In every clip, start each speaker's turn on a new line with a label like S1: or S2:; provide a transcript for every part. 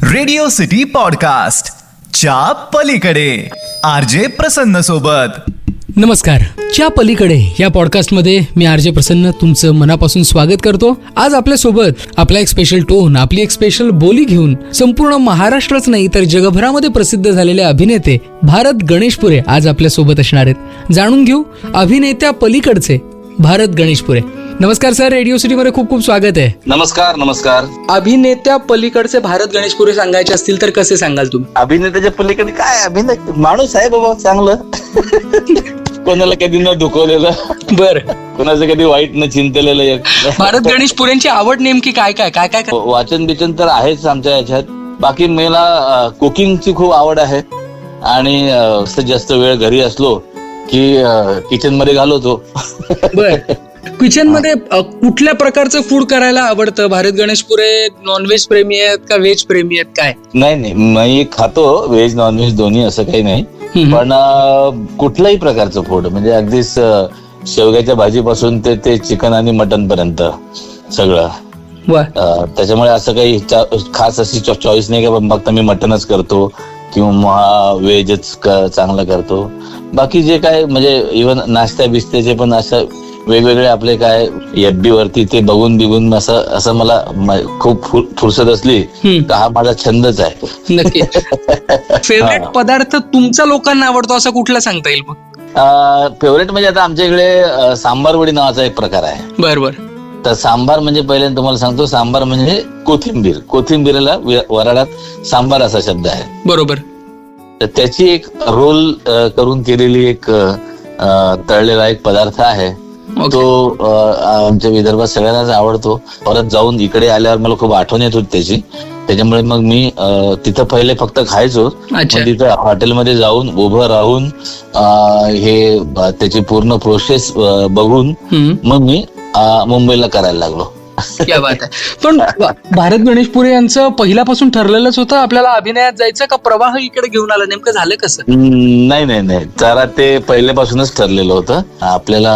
S1: Radio City podcast च्या पलीकडे RJ प्रसन्न सोबत.
S2: नमस्कार. च्या पलीकडे या पॉडकास्टमध्ये मी आरजे प्रसन्न तुमचं मनापासून स्वागत करतो. आज आपल्यासोबत आपला एक स्पेशल टोन, आपली एक स्पेशल बोली घेऊन संपूर्ण महाराष्ट्रच नाही तर जगभरामध्ये प्रसिद्ध झालेले अभिनेते भारत गणेशपुरे आज आपल्यासोबत असणार आहेत. जाणून घेऊ अभिनेत्या पलीकडचे भारत गणेशपुरे. नमस्कार सर, रेडिओ सिटी मध्ये खूप खूप स्वागत आहे.
S3: नमस्कार. नमस्कार.
S2: अभिनेत्या पलीकडचे भारत गणेशपुरे सांगायचे असतील तर कसे सांगाल तुम्ही?
S3: अभिनेत्याच्या पलीकडे काय अभिनय, माणूस आहे बाबा चांगलं. कोणाला कधी न दुखवलेलं,
S2: बर,
S3: कोणाचं कधी वाईट न चिंतलेलं.
S2: भारत गणेशपुरेंची आवड नेमकी काय काय काय काय काय?
S3: वाचन बिचन तर आहेच आमच्या याच्यात. बाकी मला कुकिंगची खूप आवड आहे आणि जास्त वेळ घरी असलो की किचन मध्ये घालवतो.
S2: बर, किचन मध्ये कुठल्या प्रकारचं फूड करायला आवडतं? भारत गणेशपुरे नॉनव्हेज प्रेमी आहेत का व्हेज प्रेमी आहेत काय?
S3: नाही, मी खातो व्हेज नॉनव्हेज दोन्ही, असं काही नाही. पण कुठल्याही प्रकारचं फूड, म्हणजे अगदीच शेवग्याच्या भाजीपासून ते चिकन आणि मटन पर्यंत सगळं. त्याच्यामुळे असं काही खास अशी चॉईस नाही का फक्त मी मटनच करतो किंवा व्हेजच चांगला करतो. बाकी जे काय म्हणजे इव्हन नाश्ता बिस्त्याचे पण असं वेगवेगळे आपले काय FB वरती ते बघून बिघून असं मला खूप फुरसत असली तर हा माझा छंदच आहे.
S2: नक्की. फेवरेट पदार्थ तुमचा लोकांना आवडतो असं कुठला सांगता येईल मग?
S3: फेवरेट म्हणजे आता आमच्या इकडे सांबार वडी नावाचा एक प्रकार आहे.
S2: बरोबर.
S3: तर सांबार म्हणजे पहिल्यांदा तुम्हाला सांगतो, सांबार म्हणजे कोथिंबीरला वराडात सांबार असा शब्द आहे.
S2: बरोबर.
S3: तर त्याची एक रोल करून केलेली एक तळलेला एक पदार्थ आहे. तो आमच्या विदर्भात सगळ्यांनाच आवडतो. परत जाऊन इकडे आल्यावर मला खूप आठवण येत होती त्याची. त्याच्यामुळे मग मी तिथं पहिले फक्त खायचो. तिथं हॉटेलमध्ये जाऊन उभं राहून हे त्याची पूर्ण प्रोसेस बघून मग मी मुंबईला करायला लागलो.
S2: क्या बात आहे. पण भारत गणेशपुरे यांचं पहिल्यापासून ठरलेलंच होतं आपल्याला अभिनयात जायचं का प्रवाह इकडे घेऊन आला? नेमकं झालं कसं?
S3: नाही, जरा ते पहिल्यापासूनच ठरलेलं होतं आपल्याला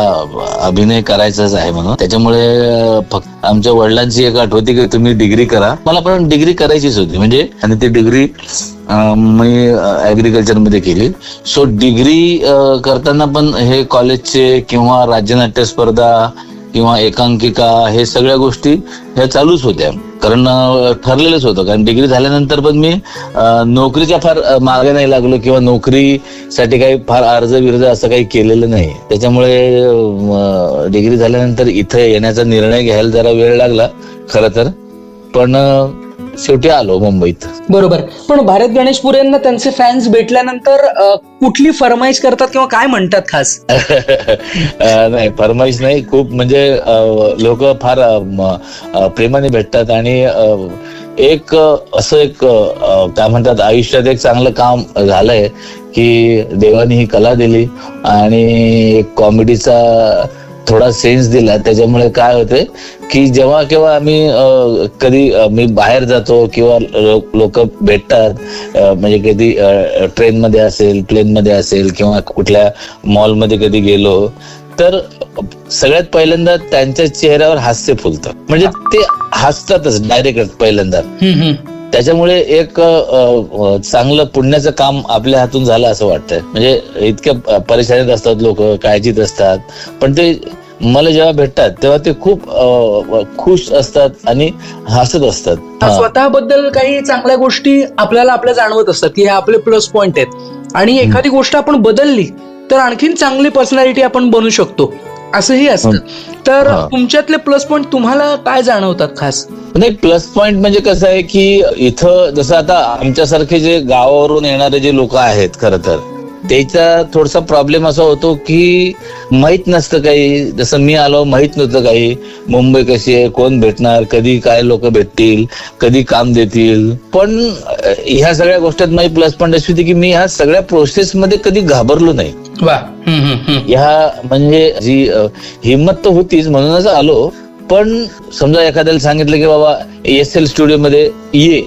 S3: अभिनय करायचाच आहे म्हणून. त्याच्यामुळे फक्त आमच्या वडिलांची एक अट होती की तुम्ही डिग्री करा. मला पण डिग्री करायचीच होती म्हणजे, आणि ती डिग्री मी ऍग्रिकल्चर मध्ये केली. सो डिग्री करताना पण हे कॉलेजचे किंवा राज्यनाट्य स्पर्धा किंवा एकांकिका हे सगळ्या गोष्टी ह्या चालूच होत्या, कारण ठरलेलंच होतं. कारण डिग्री झाल्यानंतर पण मी नोकरीच्या फार मागे नाही लागलो किंवा नोकरीसाठी काही फार अर्ज बिर्ज असं काही केलेलं नाही. त्याच्यामुळे डिग्री झाल्यानंतर इथे येण्याचा निर्णय घ्यायला जरा वेळ लागला खरं तर, पण शेवटी आलो मुंबईत.
S2: बरोबर. पण भारत गणेशपुरेंना त्यांचे फॅन्स भेटल्यानंतर कुठली फरमाईश करतात किंवा काय म्हणतात खास?
S3: नाही, फरमाईश नाही, खूप म्हणजे लोक फार प्रेमाने भेटतात आणि एक असं एक काय म्हणतात आयुष्यात एक चांगलं काम झालंय की देवाने ही कला दिली आणि एक कॉमेडीचा थोडा सेन्स दिला. त्याच्यामुळे काय होते की जेव्हा केव्हा आम्ही कधी मी बाहेर जातो किंवा लोक भेटतात, म्हणजे कधी ट्रेनमध्ये असेल, प्लेनमध्ये असेल किंवा कुठल्या मॉलमध्ये कधी गेलो तर सगळ्यात पहिल्यांदा त्यांच्या चेहऱ्यावर हास्य फुलतं. म्हणजे ते हसतातच डायरेक्ट पहिल्यांदा. त्याच्यामुळे एक चांगलं पुण्याचं काम आपल्या हातून झालं असं वाटतंय. म्हणजे इतक्या परेशानीत असतात लोक, काळजीत असतात, पण ते मला जेव्हा भेटतात तेव्हा ते खूप खुश असतात आणि हसत असतात.
S2: स्वतःबद्दल काही चांगल्या गोष्टी आपल्याला आपल्या जाणवत असतात की हे आपले प्लस पॉइंट आहेत आणि एखादी गोष्ट आपण बदलली तर आणखीन चांगली पर्सनॅलिटी आपण बनू शकतो असंही असतं. तर तुमच्यातले प्लस पॉइंट तुम्हाला काय जाणवतात खास?
S3: नाही, प्लस पॉइंट म्हणजे कसं आहे की इथं जसं आता आमच्यासारखे जे गावावरून येणारे जे लोक आहेत खरं तर त्याचा थोडासा प्रॉब्लेम असा होतो की माहित नसतं काही. जसं मी आलो माहित नव्हतं काही, मुंबई कशी आहे, कोण भेटणार, कधी काय लोक भेटतील, कधी काम देतील. पण ह्या सगळ्या गोष्टीत माझी प्लस पॉइंट अशी होती की मी ह्या सगळ्या प्रोसेस मध्ये कधी घाबरलो नाही. ह्या म्हणजे जी हिंमत तर होतीच म्हणूनच आलो. पण समजा एखाद्याला सांगितलं की बाबा SL स्टुडिओ मध्ये ये,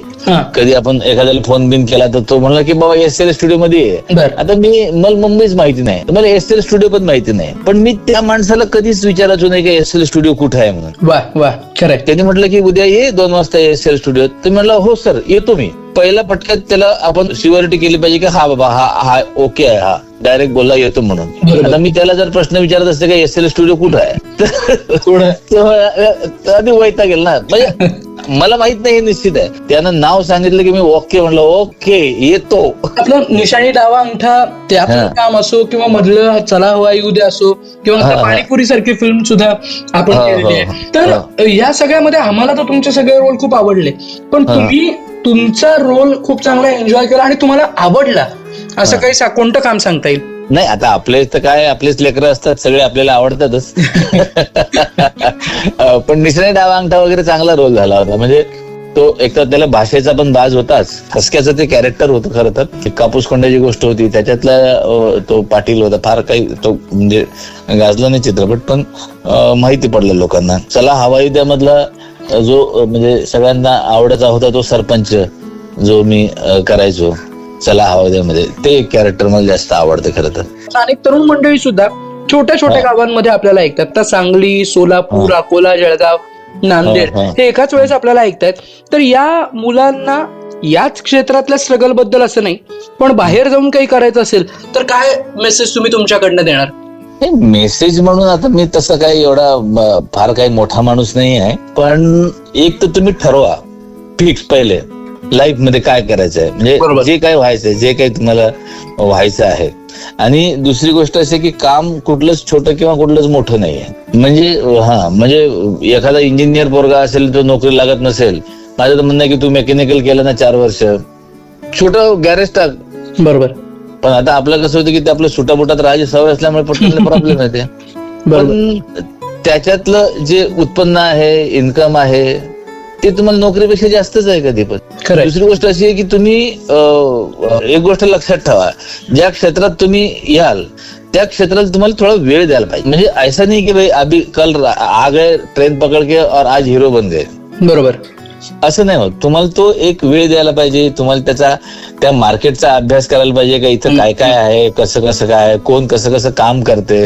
S3: कधी आपण एखाद्याला फोन बिन केला तर तो म्हणला की बाबा SL स्टुडिओ मध्ये ये. आता मला मुंबईच माहिती नाही, मला SL स्टुडिओ पण माहिती नाही, पण मी त्या माणसाला कधीच विचारायचो नाही की SL स्टुडिओ कुठे आहे म्हणून.
S2: वा वा, खरं.
S3: त्यांनी म्हटलं की उद्या ये 2 वाजता SL स्टुडिओ. तर म्हणलं हो सर येतो मी. पहिल्या फटक्यात त्याला आपण शिव्हरिटी केली पाहिजे की हा बाबा हा ओके आहे, हा डायरेक्ट बोलला येतो म्हणून. आता मी त्याला जर प्रश्न विचारत असते की SL स्टुडिओ कुठं आहे, तर आधी वैताग गेल ना. म्हणजे मला माहित नाही, हे निश्चित आहे. त्यानं नाव सांगितलं की मी ओके म्हणलं, ओके येतो.
S2: आपलं निशाणी डावा अंगठा ते आपलं काम असो किंवा मधलं चला हवा येऊ दे असो किंवा पाणीपुरी सारखी फिल्म सुद्धा आपण केलेली आहे. तर या सगळ्यामध्ये आम्हाला तर तुमचे सगळे रोल खूप आवडले, पण तुम्ही तुमचा रोल खूप चांगला एन्जॉय केला आणि तुम्हाला आवडला असं काही कोणतं काम सांगता येईल?
S3: नाही, आता आपले तर काय, आपलेच लेकरं असतात, सगळे आपल्याला आवडतातच. पण निशाणी डावा अंगठा वगैरे चांगला रोल झाला होता. म्हणजे तो एक तर त्याला भाषेचा पण बाज होताच, ठसक्याचं ते कॅरेक्टर होतं खरं तर. कापूस कोंड्याची गोष्ट होती, त्याच्यातला तो पाटील होता. फार काही तो म्हणजे गाजला नाही चित्रपट, पण माहिती पडलं लोकांना. चला हवाई द्यामधला जो म्हणजे सगळ्यांना आवडायचा होता तो सरपंच जो मी करायचो चला हवा द्यामध्ये, ते कॅरेक्टर मला जास्त आवडतं खरं तर.
S2: अनेक तरुण मंडळी सुद्धा छोट्या छोट्या गावांमध्ये आपल्याला ऐकतात. तर सांगली, सोलापूर, अकोला, जळगाव, नांदेड हे एकाच वेळेस आपल्याला ऐकतायत. तर या मुलांना याच क्षेत्रातल्या स्ट्रगल बद्दल असं नाही, पण बाहेर जाऊन काही करायचं असेल तर काय मेसेज तुम्ही तुमच्याकडनं देणार?
S3: मेसेज म्हणून आता मी तसं काही एवढा फार काही मोठा माणूस नाही आहे, पण एक तर तुम्ही ठरवा फिक्स पहिले लाईफ मध्ये काय करायचं आहे, म्हणजे जे काही व्हायचंय, जे काही तुम्हाला व्हायचं आहे. आणि दुसरी गोष्ट अशी की काम कुठलंच छोटं किंवा कुठलंच मोठं नाहीये. म्हणजे एखादा इंजिनियर पोरगा असेल तो नोकरी लागत नसेल, माझं तर म्हणणं आहे की तू मेकॅनिकल केलं ना 4 वर्ष, छोटं गॅरेज टाक.
S2: बरोबर.
S3: पण आता आपलं कसं होतं की ते आपलं सुटाबुटात राहायची सवय असल्यामुळे पटकन प्रॉब्लेम येते. पण त्याच्यातलं जे उत्पन्न आहे, इन्कम आहे, ते तुम्हाला नोकरीपेक्षा जास्तच आहे कधी पण. दुसरी गोष्ट अशी आहे की तुम्ही एक गोष्ट लक्षात ठेवा, ज्या क्षेत्रात तुम्ही याल त्या क्षेत्राला तुम्हाला थोडा वेळ द्यायला पाहिजे. म्हणजे ऐसा नाही की भाई अभी कल आ गए ट्रेन पकड के और आज हिरो बन गए,
S2: बरोबर,
S3: असं नाही होत. तुम्हाला तो एक वेळ द्यायला पाहिजे. तुम्हाला त्या मार्केटचा अभ्यास करायला पाहिजे का इथं काय काय आहे, कसं कसं काय, कोण कसं कसं काम करते.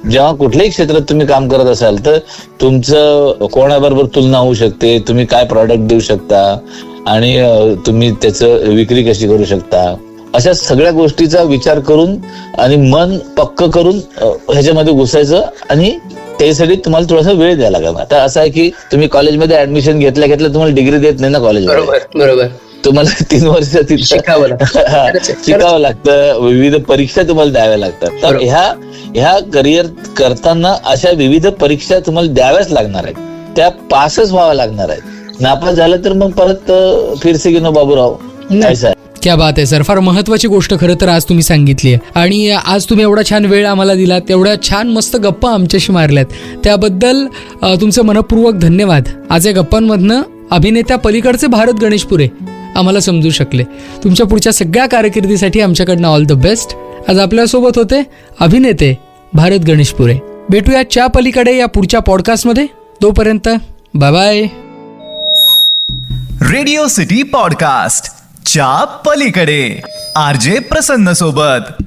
S3: जेव्हा कुठल्याही क्षेत्रात तुम्ही काम करत असाल तर तुमचं कोणाबरोबर तुलना होऊ शकते, तुम्ही काय प्रॉडक्ट देऊ शकता आणि तुम्ही त्याचं विक्री कशी करू शकता, अशा सगळ्या गोष्टीचा विचार करून आणि मन पक्क करून ह्याच्यामध्ये घुसायचं. आणि त्यासाठी तुम्हाला थोडासा वेळ द्यायला लागेल. आता असं आहे की तुम्ही कॉलेजमध्ये ऍडमिशन घेतल्या तुम्हाला डिग्री देत नाही ना कॉलेजमध्ये,
S2: बरोबर.
S3: तुम्हाला 3 वर्ष शिकावं लागतं, विविध परीक्षा तुम्हाला द्याव्या लागतात. तर ह्या करिअर करताना अशा विविध परीक्षा तुम्हाला द्याव्याच लागणार आहेत, त्या पासच व्हाव्या लागणार आहेत. नापास झालं तर मग परत फिरसे गिनो बाबूराव ऐसा.
S2: क्या बात आहे सर, फार महत्वाची गोष्ट खरं तर आज तुम्ही सांगितली आहे. आणि आज तुम्ही एवढा छान वेळ आम्हाला दिलात, तेवढ्या छान मस्त गप्पा आमच्याशी मारल्यात, त्याबद्दल तुमचं मनपूर्वक धन्यवाद. आज या गप्पांमधनं अभिनेत्या पलीकडचे भारत गणेशपुरे आम्हाला समजू शकले. तुमच्या पुढच्या सगळ्या कारकिर्दीसाठी आमच्याकडनं ऑल द बेस्ट. आज आपल्यासोबत होते अभिनेते भारत गणेशपुरे. भेटूया च्या पलीकडे या पुढच्या पॉडकास्टमध्ये. तोपर्यंत bye bye.
S1: Radio City podcast च्या पलीकडे RJ प्रसन्न सोबत.